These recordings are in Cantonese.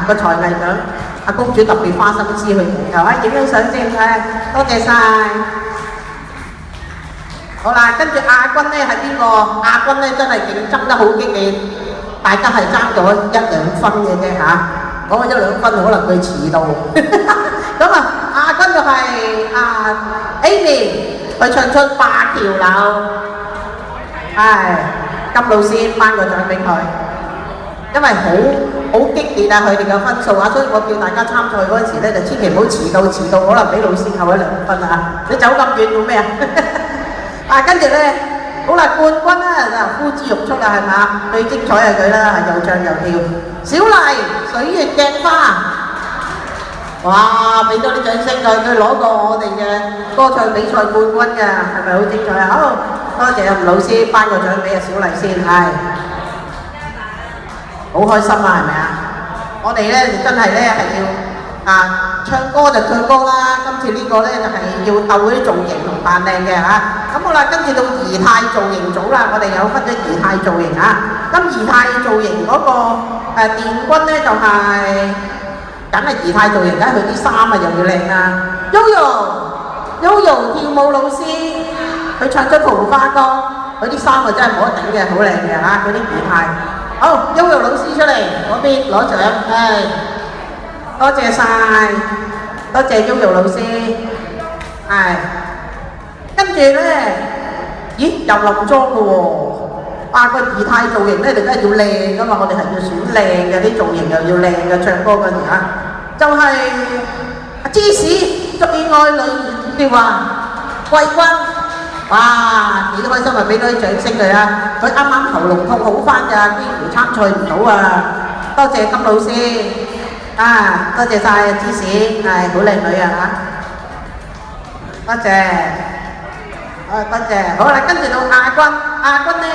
個才藝獎，阿公主特別花心思去研究，影張相先睇，多謝晒。好啦，跟住亞軍咧係邊個？亞軍咧真係競爭得好激烈，大家係爭咗1、2分嘅啫嚇。講1、2分可能佢遲到。咁啊，亞軍就係Amy， 佢唱出《灞橋柳》，金老師頒個獎俾佢，因為好激烈啊佢哋嘅分數啊，所以我叫大家參賽嗰陣時咧就千祈唔好遲到可能俾老師扣咗2分啊！你走咁遠做咩啊？跟住咧，好啦，冠軍咧就呼之欲出啊，係嘛？最精彩係佢啦，又唱又跳。小麗水月鏡花，哇！俾多啲掌聲佢攞過我哋嘅歌唱比賽冠軍㗎，係咪好精彩啊？好，多謝吳老師頒個獎俾阿小麗先，係好開心啊，係咪啊？我哋咧真係咧係要唱歌就唱歌啦，今次呢個咧就係要鬥嗰啲造型同扮靚嘅嚇。咁好啦，跟住到儀態造型組啦，我哋有分咗儀態造型啊。咁儀態造型嗰個殿軍咧就係梗係儀態造型，梗係佢啲衫啊又要靚啊。Yoyo 跳舞老師，佢唱出《桃花江》，佢啲衫啊真係冇得頂嘅，好靚嘅嚇，佢啲儀態。好 ，Yoyo 老師出嚟嗰邊攞獎，多謝晒，多謝 Yoyo 老師，跟住咧，咦又冧裝嘅喎，個儀態造型咧，你梗係要靚噶嘛，我哋係要選靚嘅啲造型，又要靚嘅唱歌嗰陣啊，就係芝士最愛女嘅話季軍，哇幾開心啊！俾多啲掌聲佢啊！佢啱啱喉嚨痛好翻咋，幾乎參賽唔到啊！多謝金老師。多謝晒芝士，係好靚女啊嚇！多謝，多謝。好啦，跟住到亞軍咧，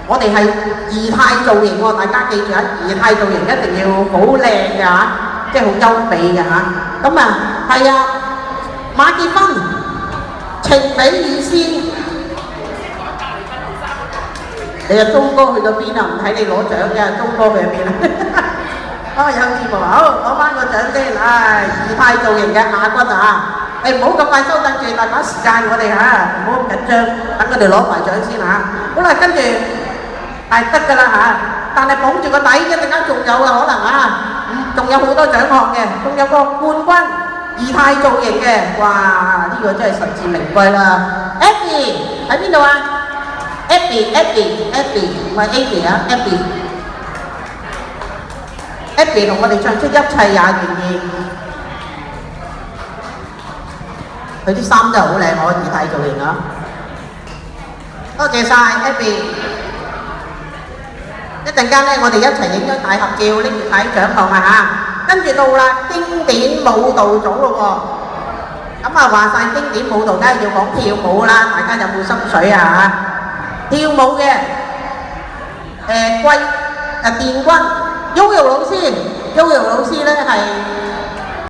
我哋係儀態造型喎，大家記住啊，儀態造型一定要好靚嘅嚇，即係好優美嘅嚇。咁啊，係啊，馬結婚，情比意思。你啊，鐘哥去咗邊啊？唔睇你攞獎嘅，鐘哥去咗邊啊？有節目好，攞翻個獎先，儀態造型嘅亞軍啊！你唔好咁快收等住，大把時間我哋唔好咁緊張，等佢哋攞埋獎先嚇。好啦，跟住係得㗎啦嚇，但係綁住個底，一陣間仲有啊可能仲有好多獎項嘅，仲有個冠軍儀態造型嘅，哇！呢個真係實至名歸啦。Abby 喺邊度啊 ？Abby 唔係 Abby 啊 Abby 同我哋唱出一切也願意，佢啲衫真係好靚，我儀態造型啊！多謝晒 Abby， 一陣間咧我哋一齊影張大合照，拎住睇獎項嚇。跟住到啦經典舞蹈組咯喎，咁話晒經典舞蹈，梗係要講跳舞啦，大家有冇心水啊？跳舞嘅殿軍。Yoyo 老師咧係